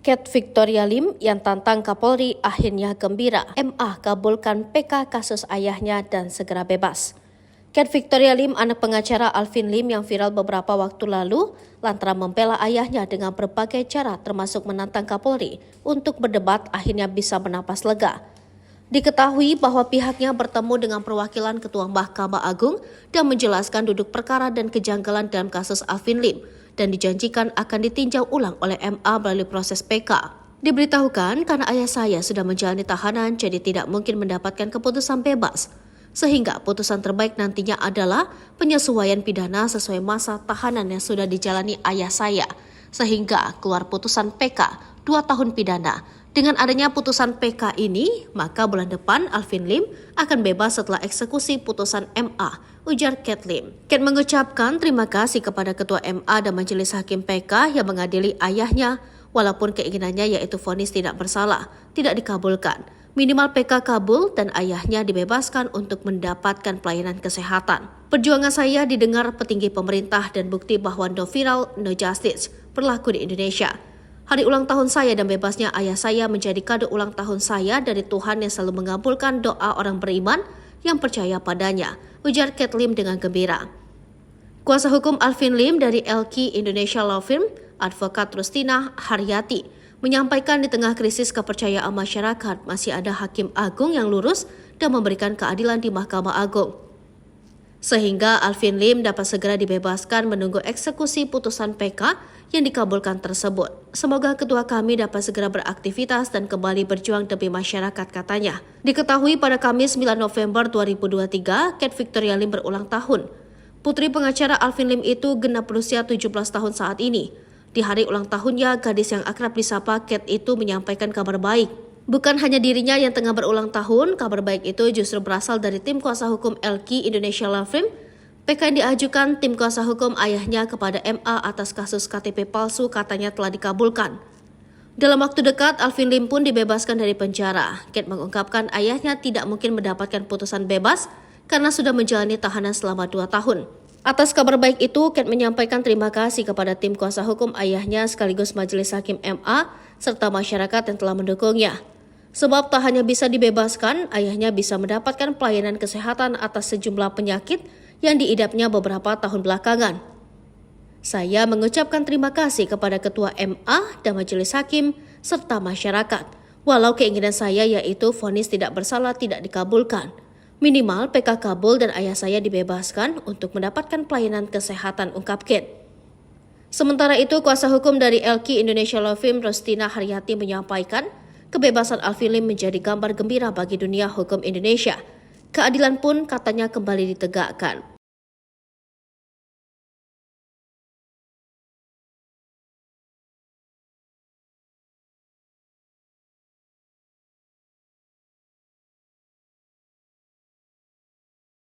Ket Victoria Lim yang tantang Kapolri akhirnya gembira. MA kabulkan PK kasus ayahnya dan segera bebas. Ket Victoria Lim, anak pengacara Alvin Lim yang viral beberapa waktu lalu, lantaran membela ayahnya dengan berbagai cara termasuk menantang Kapolri untuk berdebat, akhirnya bisa bernapas lega. Diketahui bahwa pihaknya bertemu dengan perwakilan Ketua Mahkamah Agung dan menjelaskan duduk perkara dan kejanggalan dalam kasus Alvin Lim dan dijanjikan akan ditinjau ulang oleh MA melalui proses PK. Diberitahukan karena ayah saya sudah menjalani tahanan jadi tidak mungkin mendapatkan keputusan bebas. Sehingga putusan terbaik nantinya adalah penyesuaian pidana sesuai masa tahanan yang sudah dijalani ayah saya. Sehingga keluar putusan PK 2 tahun pidana. Dengan adanya putusan PK ini, maka bulan depan Alvin Lim akan bebas setelah eksekusi putusan MA, ujar Ket Lim. Ket mengucapkan terima kasih kepada Ketua MA dan Majelis Hakim PK yang mengadili ayahnya, walaupun keinginannya yaitu vonis tidak bersalah, tidak dikabulkan. Minimal PK kabul dan ayahnya dibebaskan untuk mendapatkan pelayanan kesehatan. Perjuangan saya didengar petinggi pemerintah dan bukti bahwa no viral, no justice berlaku di Indonesia. Hari ulang tahun saya dan bebasnya ayah saya menjadi kado ulang tahun saya dari Tuhan yang selalu mengabulkan doa orang beriman yang percaya padanya, ujar Ket Lim dengan gembira. Kuasa hukum Alvin Lim dari LQ Indonesia Law Firm, Advokat Rustina Haryati, menyampaikan di tengah krisis kepercayaan masyarakat masih ada hakim agung yang lurus dan memberikan keadilan di Mahkamah Agung. Sehingga Alvin Lim dapat segera dibebaskan menunggu eksekusi putusan PK yang dikabulkan tersebut. Semoga ketua kami dapat segera beraktivitas dan kembali berjuang demi masyarakat, katanya. Diketahui pada Kamis 9 November 2023, Ket Victoria Lim berulang tahun. Putri pengacara Alvin Lim itu genap berusia 17 tahun saat ini. Di hari ulang tahunnya, gadis yang akrab disapa Ket itu menyampaikan kabar baik. Bukan hanya dirinya yang tengah berulang tahun, kabar baik itu justru berasal dari tim kuasa hukum LQ Indonesia Law Firm. PK yang diajukan tim kuasa hukum ayahnya kepada MA atas kasus KTP palsu katanya telah dikabulkan. Dalam waktu dekat, Alvin Lim pun dibebaskan dari penjara. Ket mengungkapkan ayahnya tidak mungkin mendapatkan putusan bebas karena sudah menjalani tahanan selama 2 tahun. Atas kabar baik itu, Ket menyampaikan terima kasih kepada tim kuasa hukum ayahnya sekaligus Majelis Hakim MA serta masyarakat yang telah mendukungnya. Sebab tak hanya bisa dibebaskan, ayahnya bisa mendapatkan pelayanan kesehatan atas sejumlah penyakit yang diidapnya beberapa tahun belakangan. Saya mengucapkan terima kasih kepada Ketua MA dan Majelis Hakim serta masyarakat. Walau keinginan saya yaitu vonis tidak bersalah tidak dikabulkan. Minimal PK kabul dan ayah saya dibebaskan untuk mendapatkan pelayanan kesehatan, ungkap Ket. Sementara itu, kuasa hukum dari LQ Indonesia Law Firm Rustina Haryati menyampaikan, kebebasan Alvin Lim menjadi gambar gembira bagi dunia hukum Indonesia. Keadilan pun katanya kembali ditegakkan.